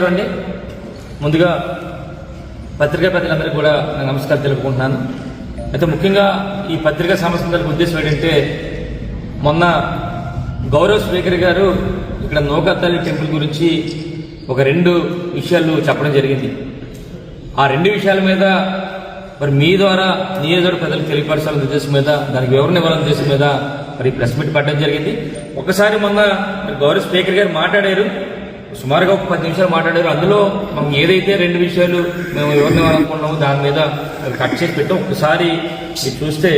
అండి ముందుగా పత్రికా ప్రతినిధులందరికీ కూడా నమస్కారం తెలుపుకుంటున్నాను. అయితే ముఖ్యంగా ఈ పత్రికా సంస్థలకు ఉద్దేశం ఏంటంటే మొన్న గౌరవ స్పీకర్ గారు ఇక్కడ నూకాతల్లి టెంపుల్ గురించి ఒక 2 విషయాలు చెప్పడం జరిగింది. ఆ 2 విషయాల మీద మరి మీ ద్వారా నియోజకవర్గ ప్రజలకు తెలియపరచాలనే ఉద్దేశం మీద దానికి వివరణ ఇవ్వాలనే ఉద్దేశం మీద మరి ప్రెస్ మీట్ పెట్టడం జరిగింది. ఒకసారి మొన్న గౌరవ స్పీకర్ గారు మాట్లాడారు, సుమారుగా ఒక 10 నిమిషాలు మాట్లాడారు. అందులో మనం ఏదైతే 2 విషయాలు మేము వివరణ ఇవ్వాలనుకుంటున్నామో దాని మీద కట్ చేసి పెట్టాం. ఒకసారి మీరు చూస్తే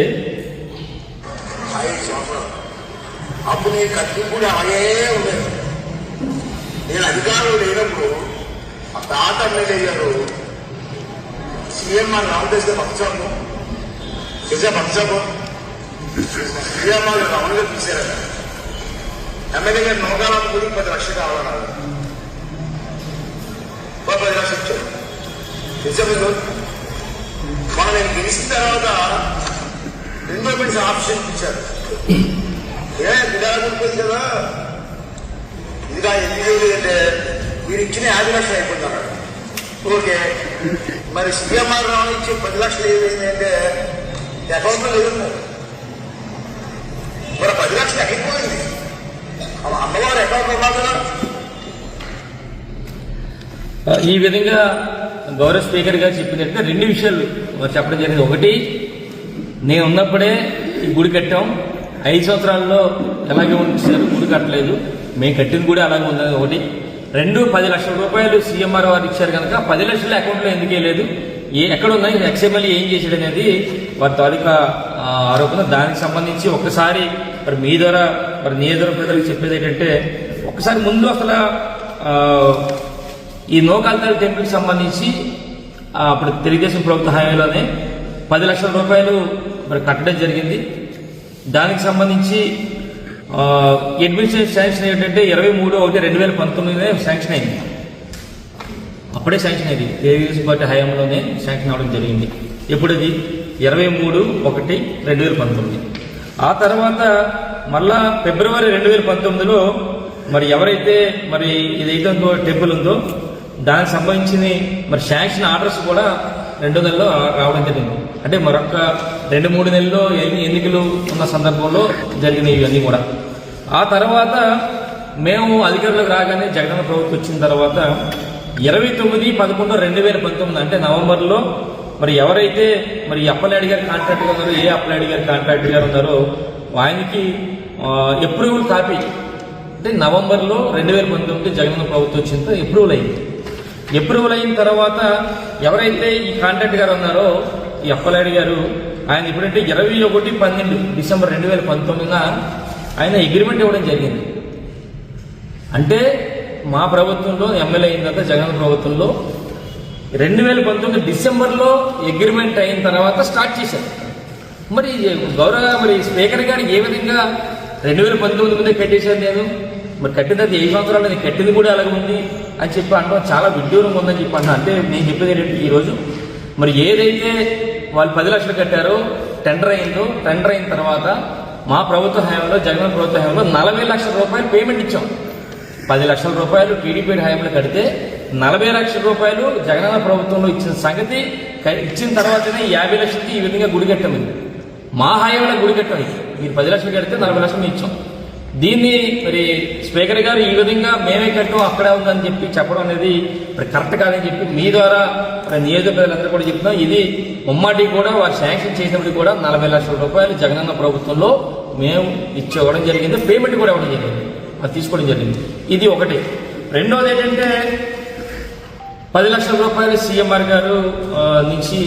అప్పుడు నేను కట్టింపుడు అలాగే ఉండేది. నేను అధికారులు లేనప్పుడు ఆ తాత ఎమ్మెల్యే గారు సీఎంఆర్ రామదేశ పక్షము నిజ పక్షము సీఎంఆర్ రమణగా తీశారు. ఎమ్మెల్యే గారు నౌకాలకు కూడా 10 లక్షలు కావాలన్నారు. 10 లక్షలు ఇచ్చారు. నిజంలో మనం నేను గెలిచిన తర్వాత ఎండోమెంట్స్ ఆప్షన్ ఇచ్చారు. విధానకుంటుంది కదా, ఇదిగా ఎన్ని రోజులు అంటే మీరు ఇచ్చిన 50 లక్షలు అయిపోతున్నారు. ఓకే, మరి సీఎంఆర్ రావు ఇచ్చి 10 లక్షలు ఏమైంది అంటే అకౌంట్లో లేదు. మరి 10 లక్షలు అయిపోయింది. అమ్మవారు అకౌంట్లో ఉన్నారు కదా. ఈ విధంగా గౌరవ స్పీకర్ గారు చెప్పిందంటే 2 విషయాలు చెప్పడం జరిగింది. ఒకటి, నేను ఉన్నప్పుడే ఈ గుడి కట్టాం, 5 సంవత్సరాల్లో ఎలాగే ఉంచారు, గుడి కట్టలేదు, మేము కట్టింది కూడా అలాగే ఉన్నది. ఒకటి. 2, 10 లక్షల రూపాయలు సీఎంఆర్ వారు ఇచ్చారు కనుక 10 లక్షలు అకౌంట్లో ఎందుకు వేయలేదు, ఎక్కడ ఉన్నాయి, ఎక్స్ఎంఎల్ఏ ఏం చేశాడు అనేది వారి తాలూకా ఆరోపణ. దానికి సంబంధించి ఒక్కసారి మరి మీ ద్వారా మరి నియోజకవర్గ ప్రజలకు చెప్పేది ఏంటంటే, ఒకసారి ముందు అసలు ఈ నూకాతల్లి టెంపుల్కి సంబంధించి అప్పుడు తెలుగుదేశం ప్రభుత్వ హయాంలోనే 10 లక్షల రూపాయలు మరి కట్టడం జరిగింది. దానికి సంబంధించి అడ్మినిస్ట్రేషన్ శాంక్షన్ ఏంటంటే 23/1/2019 శాంక్షన్ అయింది. అప్పుడే శాంక్షన్ అయింది, తెలుగుదేశం పార్టీ హయాంలోనే శాంక్షన్ అవ్వడం జరిగింది. ఎప్పుడది 23/1/2019. ఆ తర్వాత మళ్ళా ఫిబ్రవరి 2019లో మరి ఎవరైతే మరి ఇదైతే టెంపుల్ ఉందో దానికి సంబంధించిన మరి శాంక్షన్ ఆర్డర్స్ కూడా 2 నెలల్లో రావడం జరిగింది. అంటే మరొక 2-3 నెలల్లో ఎన్నికలు ఉన్న సందర్భంలో జరిగినాయి ఇవన్నీ కూడా. ఆ తర్వాత మేము అధికారులకు రాగానే జగనన్న ప్రభుత్వం వచ్చిన తర్వాత 29/11/2019 అంటే నవంబర్లో మరి ఎవరైతే మరి అప్పలనాయుడు గారి కాంట్రాక్ట్ ఉన్నారో, అప్పలనాయుడు గారి కాంట్రాక్ట్ గారు ఉన్నారో ఆయనకి అప్రూవల్ కాపీ అంటే నవంబర్లో 2019 జగనన్న ప్రభుత్వం వచ్చిందో అప్రూవల్ అయింది. అప్రూవల్ అయిన తర్వాత ఎవరైతే ఈ కాంట్రాక్ట్ గారు ఉన్నారో ఈ అప్పలనాయుడు గారు, ఆయన ఎప్పుడంటే 21/12 డిసెంబర్ 2019 ఆయన అగ్రిమెంట్ ఇవ్వడం జరిగింది. అంటే మా ప్రభుత్వంలో ఎమ్మెల్యే అయిన తర్వాత జగన్ ప్రభుత్వంలో 2019 డిసెంబర్లో అగ్రిమెంట్ అయిన తర్వాత స్టార్ట్ చేశారు. మరి మరి స్పీకర్ గారు ఏ విధంగా 2019 ముందే కట్టేశారు, నేను మరి కట్టిన తర్వాత 7 సంవత్సరాలు నేను కట్టింది కూడా అలాగే ఉంది అని చెప్పి అంటాం, చాలా విడ్డూరంగా ఉందని చెప్పి అంటున్నా. అంటే నేను చెప్పేది ఏంటంటే ఈరోజు మరి ఏదైతే వాళ్ళు 10 లక్షలు కట్టారో టెండర్ అయిందో, టెండర్ అయిన తర్వాత మా ప్రభుత్వ హయాంలో జగన్ ప్రభుత్వ హయాంలో 40 లక్షల రూపాయలు పేమెంట్ ఇచ్చాం. 10 లక్షల రూపాయలు టీడీపీ హయాంలో కడితే 40 లక్షల రూపాయలు జగనన్న ప్రభుత్వంలో ఇచ్చిన సంగతి ఇచ్చిన తర్వాతనే 50 లక్షలకి ఈ విధంగా గుడి కట్టమైంది. మా హయాంలో గుడి కట్టమైంది. మీరు 10 లక్షలు కడితే 40 లక్షలు ఇచ్చాం. దీన్ని మరి స్పీకర్ గారు ఈ విధంగా మేమే కట్టాం అక్కడే ఉందని చెప్పి చెప్పడం అనేది మరి కరెక్ట్ కాదని చెప్పి మీ ద్వారా నియోజక ప్రజలందరూ కూడా చెప్తున్నాం. ఇది ముమ్మాటి కూడా వారు శాంక్షన్ చేసినప్పుడు కూడా 40 లక్షల రూపాయలు జగనన్న ప్రభుత్వంలో మేము ఇవ్వడం జరిగింది, పేమెంట్ కూడా ఇవ్వడం జరిగింది, అది తీసుకోవడం జరిగింది. ఇది ఒకటి. రెండోది ఏంటంటే 10 లక్షల రూపాయలు సీఎంఆర్ గారు నుంచి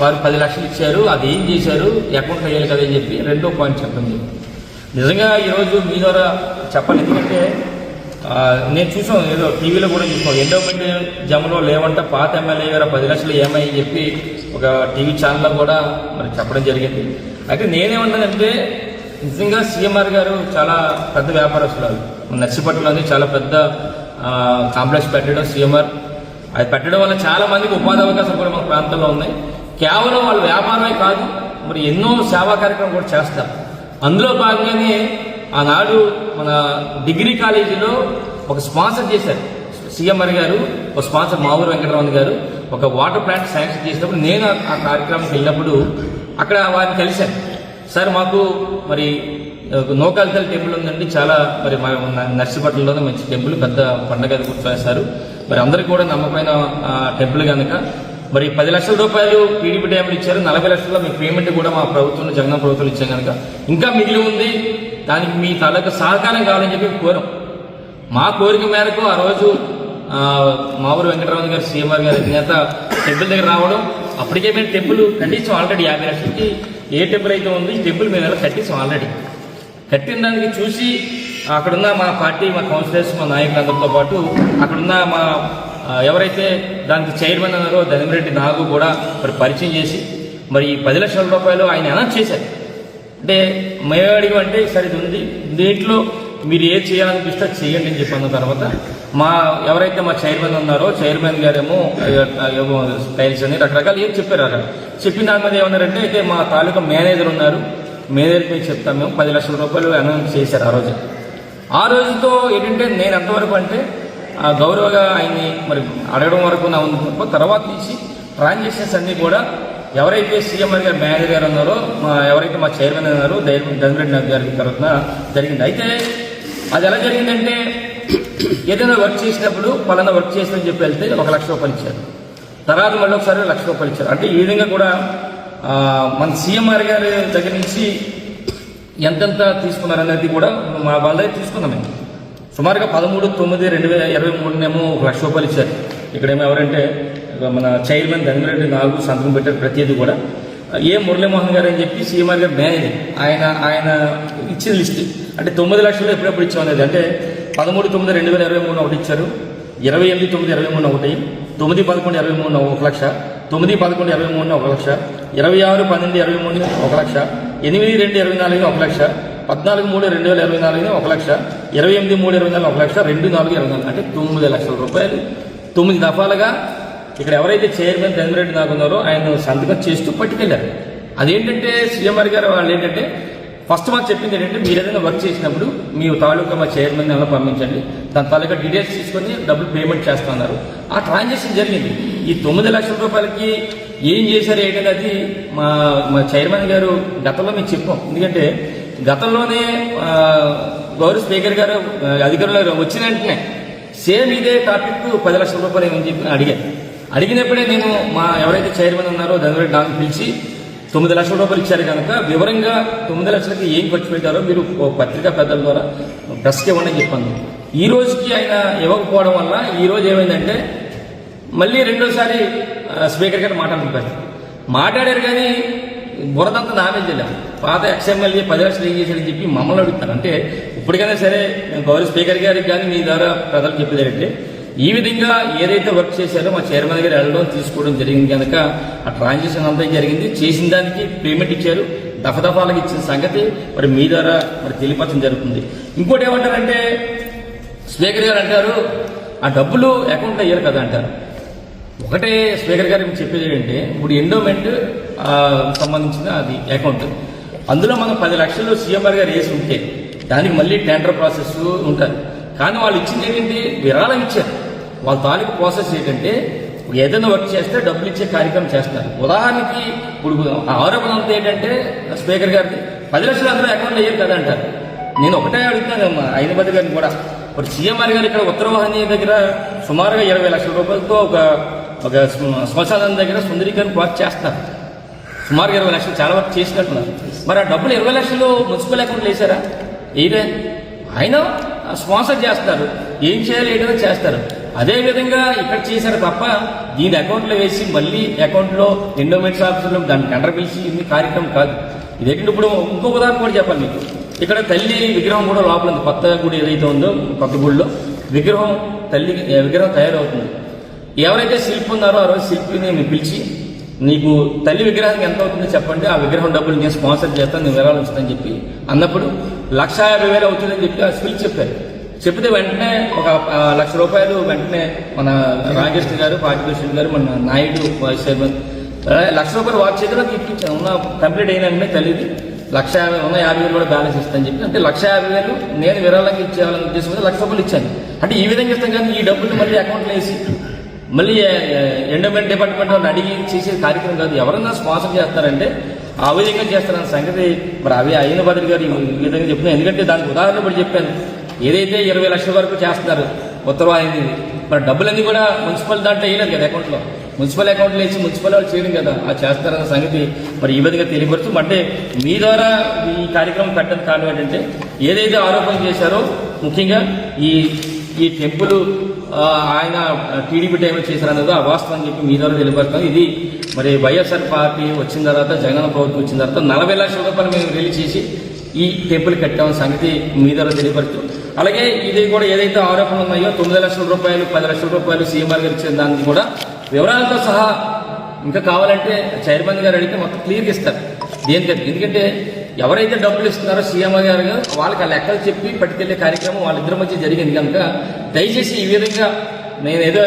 వారు 10 లక్షలు ఇచ్చారు, అది ఏం చేశారు, అకౌంట్ వేయాలి కదా అని చెప్పి 2వ పాయింట్ చెప్పండి. నిజంగా ఈరోజు మీ ద్వారా చెప్పాలి, ఎందుకంటే నేను చూసాం, ఏదో టీవీలో కూడా చూసాం, ఎండోమెంట్ జమలో లేవంట పాత ఎమ్మెల్యే గారు 10 లక్షలు ఏమని చెప్పి ఒక టీవీ ఛానల్లో కూడా మరి చెప్పడం జరిగింది. అయితే నేనేమన్నానంటే నిజంగా సీఎంఆర్ గారు చాలా పెద్ద వ్యాపారస్తులు, నర్సీపట్నంలోని చాలా పెద్ద కాంప్లెక్స్ పెట్టడం సీఎంఆర్, అది పెట్టడం వల్ల చాలా మందికి ఉపాధి అవకాశాలు కూడా మన ప్రాంతంలో ఉన్నాయి. కేవలం వాళ్ళ వ్యాపారమే కాదు, మరి ఎన్నో సేవా కార్యక్రమం కూడా చేస్తారు. అందులో భాగంగానే ఆనాడు మన డిగ్రీ కాలేజీలో ఒక స్పాన్సర్ చేశారు సీఎంఆర్ గారు ఒక స్పాన్సర్ మావూరు వెంకటరమణ గారు ఒక వాటర్ ప్లాంట్ శాంక్షన్ చేసినప్పుడు నేను ఆ కార్యక్రమానికి వెళ్ళినప్పుడు అక్కడ వారిని కలిశాను. సార్ మాకు మరి నోకాలికల్ టెంపుల్ ఉందండి, చాలా మరి మా నర్సిపట్నంలోనే మంచి టెంపుల్, పెద్ద పండగ గుర్తువేశారు, మరి అందరికీ కూడా నమ్మకమైన టెంపుల్ కనుక మరి 10 లక్షల రూపాయలు టీడీపీ టైంలో ఇచ్చారు, 40 లక్షల మీ పేమెంట్ కూడా మా ప్రభుత్వంలో జగన్ ప్రభుత్వం ఇచ్చాం కనుక ఇంకా మిగిలి ఉంది, దానికి మీ తాలూకా సహకారం కావాలని చెప్పి కోరం. మా కోరిక మేరకు ఆ రోజు మావూరు వెంకటరమణ గారు సీఎంఆర్ గారి నేత టెంపుల్ దగ్గర రావడం, అప్పటికే మేము టెంపుల్ కట్టించాం ఆల్రెడీ 50 లక్షలకి. ఏ టెంపుల్ అయితే ఉంది ఈ టెంపుల్ మేము ఎలా కట్టించాం ఆల్రెడీ. కట్టిన దానికి చూసి అక్కడున్న మా పార్టీ, మా కౌన్సిలర్స్, మా నాయకులందరితో పాటు అక్కడున్న మా ఎవరైతే దానికి చైర్మన్ అన్నారో ధనిమిరెడ్డి నాగు కూడా మరి పరిచయం చేసి మరి 10 లక్షల రూపాయలు ఆయన అనౌన్స్ చేశారు. అంటే మేము అడిగామంటే సరే ఇది ఉంది, దీంట్లో మీరు ఏం చేయాలనిపిస్తే చేయండి అని చెప్పిన తర్వాత మా ఎవరైతే మా చైర్మన్ ఉన్నారో చైర్మన్ గారేమో ఏమో టైల్స్ అని రకరకాలు ఏం చెప్పారు. అక్కడ చెప్పిన దాని మీద ఏమన్నారంటే అయితే మా తాలూకా మేనేజర్ ఉన్నారు, మేనేజర్కి మేము చెప్తాం, మేము 10 లక్షల రూపాయలు అనౌన్స్ చేశారు ఆ రోజు. ఆ రోజుతో ఏంటంటే నేను ఎంతవరకు అంటే గౌరవగా ఆయన్ని మరి అడగడం వరకు నా ఉంది. తర్వాత నుంచి ట్రాన్సాక్షన్స్ అన్నీ కూడా ఎవరైతే సీఎంఆర్ గారు మేనేజర్ గారు ఉన్నారో ఎవరైతే మా చైర్మన్ ఉన్నారో ధనిరెడ్డి నాగ్ గారి తరఫున జరిగింది. అయితే అది ఎలా జరిగిందంటే ఏదైనా వర్క్ చేసినప్పుడు పలానా వర్క్ చేస్తుందని చెప్పి వెళ్తే 1 లక్ష రూపాయలు ఇచ్చారు, తర్వాత మళ్ళీ ఒకసారి 1 లక్ష రూపాయలు ఇచ్చారు. అంటే ఈ విధంగా కూడా మన సీఎంఆర్ గారి దగ్గర నుంచి ఎంతెంత తీసుకున్నారనేది కూడా మా వాళ్ళ దగ్గర తీసుకున్నాం. మేము సుమారుగా 13/9/2023 1 లక్ష రూపాయలు ఇచ్చారు. ఇక్కడేమో ఎవరంటే మన చైర్మన్ ధనిరెడ్డి నాగు సంతకం పెట్టారు ప్రతిదీ కూడా. ఏ మురళీమోహన్ గారు అని చెప్పి సీఎంఆర్ గారు మేనేజర్ ఆయన ఇచ్చిన లిస్ట్ అంటే 9 లక్షలు ఎప్పుడెప్పుడు ఇచ్చాం అనేది. అంటే 13/9/2023 ఒకటి ఇచ్చారు, 28/9/23 ఒకటి, 9/11/23 1 లక్ష, 9/11/23 1 లక్ష, 26/12/23 1 లక్ష, 8/2/24 1 లక్ష, 14/3/2024 1 లక్ష, 28/3/24 1 లక్ష, 2/4/24 అంటే 9 లక్షల రూపాయలు 9 దఫాలుగా ఇక్కడ ఎవరైతే చైర్మన్ ధనిరెడ్డి నాగ్ ఉన్నారో ఆయన సంతకం చేస్తూ పట్టుకెళ్లారు. అదేంటంటే సీఎంఆర్ గారు వాళ్ళు ఏంటంటే ఫస్ట్ మాకు చెప్పింది ఏంటంటే మీరు ఏదైనా వర్క్ చేసినప్పుడు మీ తాలూకా మా చైర్మన్ ఏమైనా పంపించండి, దాని తాలూకా డీటెయిల్స్ తీసుకొని డబ్బులు పేమెంట్ చేస్తున్నారు. ఆ ట్రాన్సాక్షన్ జరిగింది. ఈ 9 లక్షల రూపాయలకి ఏం చేశారు ఏంటనేది మా చైర్మన్ గారు గతంలో మేము చెప్పాం. ఎందుకంటే గతంలోనే గౌరవ స్పీకర్ గారు అధికారులు వచ్చిన వెంటనే సేమ్ ఇదే టాపిక్ 10 లక్షల రూపాయలు ఏమని చెప్పి అడిగినప్పుడే నేను మా ఎవరైతే చైర్మన్ ఉన్నారో ధనిరెడ్డి నాగ్ పిలిచి 9 లక్షల రూపాయలు ఇచ్చారు కనుక వివరంగా 9 లక్షలకి ఏం ఖర్చు పెట్టారో మీరు పత్రికా పెద్దల ద్వారా ప్రెస్కి ఇవ్వండి అని చెప్పాను. ఈ రోజుకి ఆయన ఇవ్వకపోవడం వల్ల ఈ రోజు ఏమైందంటే మళ్ళీ రెండోసారి స్పీకర్ గారు మాట్లాడారు కానీ బురదంతా నామే తెలియదు. పాత ఎక్స్ఎమ్మెల్యే 10 లక్షలు ఏం చేశారని చెప్పి మమ్మల్ని అడుగుతారు. అంటే ఇప్పటికైనా సరే గౌరవ స్పీకర్ గారికి కానీ మీ ద్వారా ప్రజలు చెప్పేదంటే ఈ విధంగా ఏదైతే వర్క్ చేశారో మా చైర్మన్ గారు వెళ్ళడం తీసుకోవడం జరిగింది కనుక ఆ ట్రాన్సాక్షన్ అంతా జరిగింది. చేసిన దానికి పేమెంట్ ఇచ్చారు, దఫాలకు ఇచ్చిన సంగతి మరి మీ ద్వారా మరి తెలియపరచడం జరుగుతుంది. ఇంకోటి ఏమంటారంటే స్పీకర్ గారు అంటారు ఆ డబ్బులు అకౌంట్లో అయ్యారు కదా అంటారు. ఒకటే స్పీకర్ గారు చెప్పేది ఏంటంటే ఇప్పుడు ఎండోమెంట్ సంబంధించిన అది అకౌంట్, అందులో మనం 10 లక్షలు సీఎంఆర్ గారు వేసి ఉంటే దానికి మళ్ళీ టెండర్ ప్రాసెస్ ఉంటుంది. కానీ వాళ్ళు ఇచ్చింది ఏంటంటే విరాళం ఇచ్చారు. వాళ్ళ తాలూకు ప్రాసెస్ ఏంటంటే ఏదైనా వర్క్ చేస్తే డబ్బులు ఇచ్చే కార్యక్రమం చేస్తున్నారు. ఉదాహరణకి ఇప్పుడు ఆరోపణ అంతా ఏంటంటే స్పీకర్ గారికి 10 లక్షలు అందరూ అకౌంట్లో అయ్యారు కదా అంటారు. నేను ఒకటే అడుగుతున్నాను అయినబద్ది గారిని కూడా, మరి సీఎంఆర్ గారు ఇక్కడ ఉత్తరవాహిని దగ్గర సుమారుగా 20 లక్షల రూపాయలతో ఒక శ్మశానం దగ్గర సుందరీకరణ వర్క్ చేస్తున్నారు. సుమారుగా 20 లక్షలు చాలా వర్క్ చేసినట్టున్నారు. మరి ఆ డబ్బులు 20 లక్షలు మున్సిపల్ అకౌంట్లో వేశారా? ఇదే ఆయన స్పాన్సర్ చేస్తారు, ఏం చేయాలి ఏదైనా చేస్తారు. అదేవిధంగా ఇక్కడ చేశారు తప్ప దీని అకౌంట్లో వేసి మళ్ళీ అకౌంట్లో ఎండోమెంట్స్ ఆఫీసులో దాన్ని టెండర్ పిలిచి ఇన్ని కార్యక్రమం కాదు. ఇదేంటి ఇప్పుడు ఇంకో ఉదాహరణ కూడా చెప్పాలి మీకు. ఇక్కడ తల్లి విగ్రహం కూడా లోపల ఉంది. కొత్త గుడి ఏదైతే ఉందో కొత్త గుడిలో విగ్రహం తయారవుతుంది. ఎవరైతే శిల్పి ఉన్నారో ఆ రోజు శిల్పిని మేము పిలిచి నీకు తల్లి విగ్రహానికి ఎంత అవుతుందో చెప్పండి, ఆ విగ్రహం డబ్బులు నేను స్పాన్సర్ చేస్తాను, నేను వివరాలు ఇస్తానని చెప్పి అన్నప్పుడు 1,50,000 అవుతుందని చెప్పి ఆ స్కిల్ చెప్పారు. చెప్తే వెంటనే ఒక 1 లక్ష రూపాయలు వెంటనే మన రామకృష్ణ గారు, పార్టిపేషన్ గారు, మన నాయుడు వైస్ చైర్మన్ 1 లక్ష రూపాయలు వాచ్ చేతిలో ఇప్పించాను. ఉన్న కంప్లీట్ అయిన వెంటనే తల్లిది 1,50,000 ఉన్న 50,000 కూడా బ్యాలెన్స్ ఇస్తానని చెప్పి అంటే 1,50,000 నేను విరాళంగా ఇచ్చేయాలని ఉద్దేశం 1 లక్ష రూపాయలు ఇచ్చాను. అంటే ఈ విధంగా ఇస్తాం కానీ ఈ డబ్బులు మళ్ళీ అకౌంట్లో వేసి మళ్ళీ ఎండోమెంట్ డిపార్ట్మెంట్ వాళ్ళని అడిగి చేసే కార్యక్రమం కాదు. ఎవరన్నా స్పాన్సర్ చేస్తారంటే ఆ విధంగా చేస్తారన్న సంగతి మరి అవి అయిన బదిలీ గారు ఈ విధంగా చెప్పినా. ఎందుకంటే దానికి ఉదాహరణ కూడా చెప్పాను. ఏదైతే 20 లక్షల వరకు చేస్తున్నారు ఉత్తరవాహిని, మరి డబ్బులన్నీ కూడా మున్సిపల్ దాంట్లో వేయలేదు కదా అకౌంట్లో. మున్సిపల్ అకౌంట్లో వేసి మున్సిపల్ వాళ్ళు చేయడం కదా, ఆ చేస్తారన్న సంగతి మరి ఈ విధంగా తెలియపరుస్తూ, అంటే మీ ద్వారా ఈ కార్యక్రమం పెట్టడానికి కారణం ఏంటంటే ఏదైతే ఆరోపణ చేశారో ముఖ్యంగా ఈ టెంపుల్ ఆయన టీడీపీ టైంలో చేశారన్నదో అవాస్తవం అని చెప్పి మీ ద్వారా తెలియపరుస్తాం. ఇది మరి వైఎస్ఆర్ పార్టీ వచ్చిన తర్వాత, జగన్ ప్రభుత్వం వచ్చిన తర్వాత 40 లక్షల రూపాయలు మేము రిలీజ్ చేసి ఈ టెంపుల్ కట్టామన్న సంగతి మీ ద్వారా తెలియపరుస్తూ, అలాగే ఇది కూడా ఏదైతే ఆరోపణలు ఉన్నాయో 9 లక్షల రూపాయలు 10 లక్షల రూపాయలు సీఎంఆర్ గారు ఇచ్చిన దానికి కూడా వివరాలతో సహా ఇంకా కావాలంటే చైర్మన్ గారు అడిగితే మొత్తం క్లియర్గా ఇస్తారు. దేనికంటే ఎందుకంటే ఎవరైతే డబ్బులు ఇస్తున్నారో సీఎంఆర్ గారు వాళ్ళకి ఆ లెక్కలు చెప్పి పట్టుకెళ్లే కార్యక్రమం వాళ్ళిద్దరి మధ్య జరిగింది కనుక దయచేసి ఈ విధంగా నేను ఏదో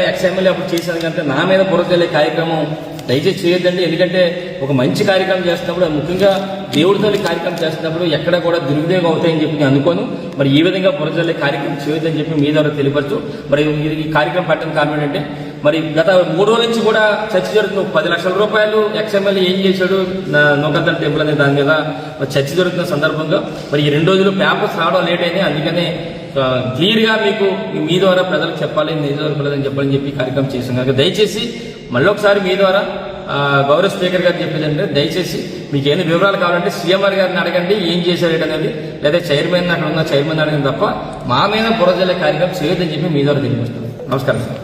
ఎక్స్ ఎమ్మెల్యే అప్పుడు చేశాను కనుక నా మీద బురదలే కార్యక్రమం దయచేసి చేయొద్దండి. ఎందుకంటే ఒక మంచి కార్యక్రమం చేస్తున్నప్పుడు, ముఖ్యంగా దేవుడితో కార్యక్రమం చేస్తున్నప్పుడు ఎక్కడ కూడా దుర్వినియోగం అవుతాయని చెప్పి నేను అనుకోను. మరి ఈ విధంగా బురదలే కార్యక్రమం చేయొద్దని చెప్పి మీ ద్వారా తెలియపరచు. మరి ఈ కార్యక్రమం పెట్టడం కారణం ఏంటంటే మరి గత 3 రోజుల నుంచి కూడా చర్చ జరుగుతుంది. 10 లక్షల రూపాయలు ఎక్స్ఎమ్మెల్యే ఏం చేశాడు నూకద్దల టెంపుల్ అనే దాని మీద చర్చ జరుగుతున్న సందర్భంగా మరి ఈ 2 రోజులు పేపర్స్ రావడం లేట్ అయింది. అందుకనే క్లియర్గా మీకు మీ ద్వారా ప్రజలకు చెప్పాలి, నిజవర్గలని చెప్పాలని చెప్పి కార్యక్రమం చేశాం కనుక దయచేసి మళ్ళీ ఒకసారి మీ ద్వారా గౌరవ స్పీకర్ గారు చెప్పేదంటే దయచేసి మీకు ఏమైనా వివరాలు కావాలంటే సీఎంఆర్ గారిని అడగండి ఏం చేశారు అనేది, లేదా చైర్మన్ అక్కడ ఉన్న చైర్మన్ అడగండి తప్ప మా మీద బురద జల్లే కార్యక్రమం చేయొద్దని చెప్పి మీ ద్వారా తెలియజేస్తున్నాను. నమస్కారం సార్.